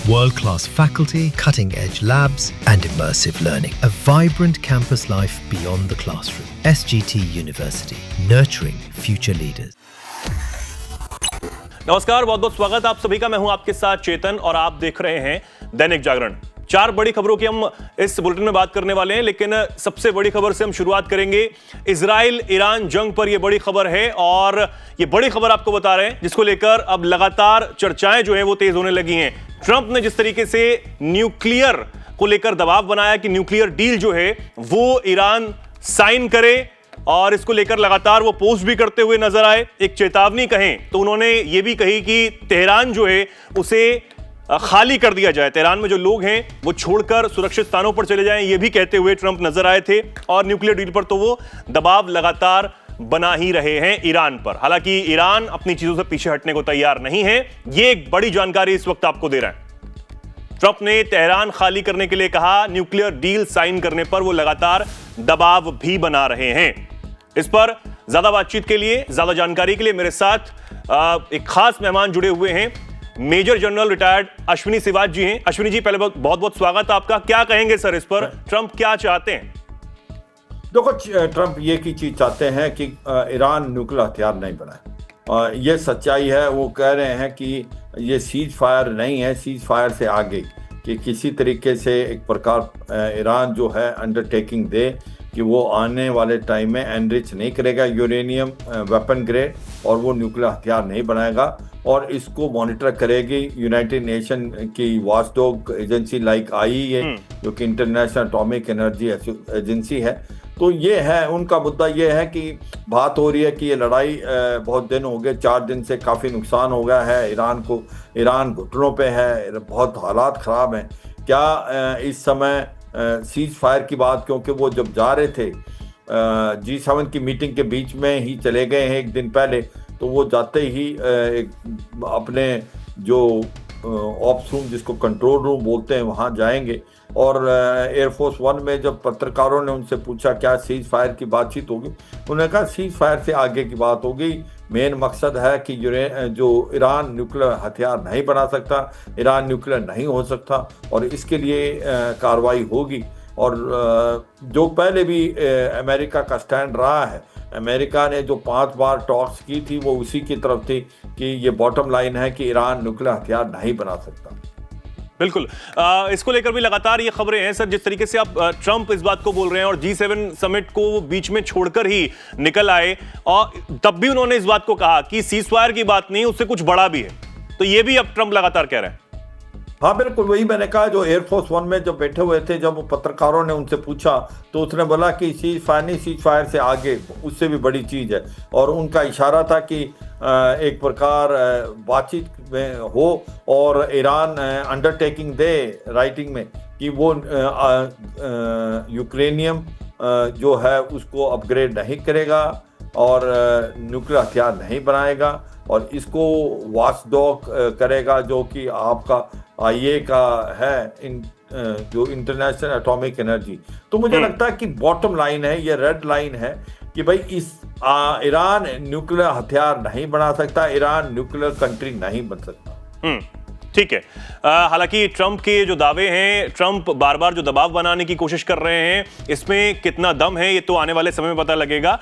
World-class faculty, cutting-edge labs and immersive learning. A vibrant campus life beyond the classroom. SGT University, nurturing future leaders. नमस्कार, बहुत बहुत स्वागत आप सभी का। मैं हूं आपके साथ चेतन और आप देख रहे हैं दैनिक जागरण। चार बड़ी खबरों की हम इस बुलेटिन में बात करने वाले हैं, लेकिन सबसे बड़ी खबर से हम शुरुआत करेंगे। इजराइल ईरान जंग पर यह बड़ी खबर है और यह बड़ी खबर आपको बता रहे हैं, जिसको लेकर अब लगातार चर्चाएं जो है वो तेज होने लगी हैं। ट्रंप ने जिस तरीके से न्यूक्लियर को लेकर दबाव बनाया कि न्यूक्लियर डील जो है वो ईरान साइन करे, और इसको लेकर लगातार वो पोस्ट भी करते हुए नजर आए। एक चेतावनी कहें तो उन्होंने ये भी कही कि तेहरान जो है उसे खाली कर दिया जाए, तेहरान में जो लोग हैं वो छोड़कर सुरक्षित स्थानों पर चले जाएं, ये भी कहते हुए ट्रंप नजर आए थे। और न्यूक्लियर डील पर तो वो दबाव लगातार बना ही रहे हैं ईरान पर। हालांकि ईरान अपनी चीजों से पीछे हटने को तैयार नहीं है। ये एक बड़ी जानकारी इस वक्त आपको दे रहे हैं। ट्रंप ने तेहरान खाली करने के लिए कहा, न्यूक्लियर डील साइन करने पर वो लगातार दबाव भी बना रहे हैं। इस पर ज्यादा बातचीत के लिए, ज्यादा जानकारी के लिए मेरे साथ एक खास मेहमान जुड़े हुए हैं। Major general retired Ashwini Siwach ji हैं। अश्विनी जी, पहले बहुत बहुत स्वागत आपका। क्या कहेंगे सर इस पर, ट्रंप क्या चाहते हैं? देखो, ट्रंप ये की चीज चाहते हैं कि ईरान न्यूक्लियर हथियार नहीं बनाए। ये सच्चाई है। वो कह रहे हैं कि ये सीज फायर नहीं है, सीज फायर से आगे कि किसी तरीके से एक प्रकार ईरान जो है अंडरटेकिंग दे कि वो आने वाले टाइम में एनरिच नहीं करेगा यूरेनियम वेपन ग्रेड, और वो न्यूक्लियर हथियार नहीं बनाएगा, और इसको मॉनिटर करेगी यूनाइटेड नेशन की वॉचडॉग एजेंसी लाइक IAEA, जो कि इंटरनेशनल एटॉमिक एनर्जी एजेंसी है। तो ये है उनका मुद्दा। ये है कि बात हो रही है कि ये लड़ाई बहुत दिन हो गए, 4 दिन से काफ़ी नुकसान हो गया है ईरान को। ईरान घुटनों पे है, बहुत हालात ख़राब हैं। क्या इस समय सीज फायर की बात, क्योंकि वो जब जा रहे थे G7 की मीटिंग के बीच में ही चले गए हैं एक दिन पहले, तो वो जाते ही अपने जो ऑप्स रूम, जिसको कंट्रोल रूम बोलते हैं, वहाँ जाएंगे। और एयरफोर्स 1 में जब पत्रकारों ने उनसे पूछा क्या सीज फायर की बातचीत होगी, उन्होंने कहा सीज फायर से आगे की बात होगी। मेन मकसद है कि जो ईरान न्यूक्लियर हथियार नहीं बना सकता, ईरान न्यूक्लियर नहीं हो सकता, और इसके लिए कार्रवाई होगी। और जो पहले भी अमेरिका का स्टैंड रहा है, अमेरिका ने जो 5 बार टॉक्स की थी वो उसी की तरफ थी कि ये बॉटम लाइन है कि ईरान न्यूक्लियर हथियार नहीं बना सकता। बिल्कुल। इसको लेकर भी लगातार ये खबरें हैं सर, जिस तरीके से आप ट्रंप इस बात को बोल रहे हैं और G7 समिट को बीच में छोड़कर ही निकल आए, और तब भी उन्होंने इस बात को कहा कि सीज फायर की बात नहीं, उससे कुछ बड़ा भी है। तो ये भी अब ट्रंप लगातार कह रहे हैं। हाँ बिल्कुल, वही मैंने कहा। जो एयरफोर्स 1 में जब बैठे हुए थे, जब पत्रकारों ने उनसे पूछा तो उसने बोला कि सीज फायर नहीं, सीज फायर से आगे उससे भी बड़ी चीज़ है। और उनका इशारा था कि एक प्रकार बातचीत में हो और ईरान अंडरटेकिंग दे राइटिंग में कि वो यूक्रेनियम जो है उसको अपग्रेड नहीं करेगा और न्यूक्लियर हथियार नहीं बनाएगा, और इसको वॉचडॉग करेगा, जो कि आपका IAEA का है, जो इंटरनेशनल एटॉमिक एनर्जी। तो मुझे लगता है कि बॉटम लाइन है, ये रेड लाइन है कि भाई इस ईरान न्यूक्लियर हथियार नहीं बना सकता, ईरान न्यूक्लियर कंट्री नहीं बन सकता। ठीक है। हालांकि ट्रंप के जो दावे हैं, ट्रंप बार बार जो दबाव बनाने की कोशिश कर रहे हैं, इसमें कितना दम है ये तो आने वाले समय में पता लगेगा।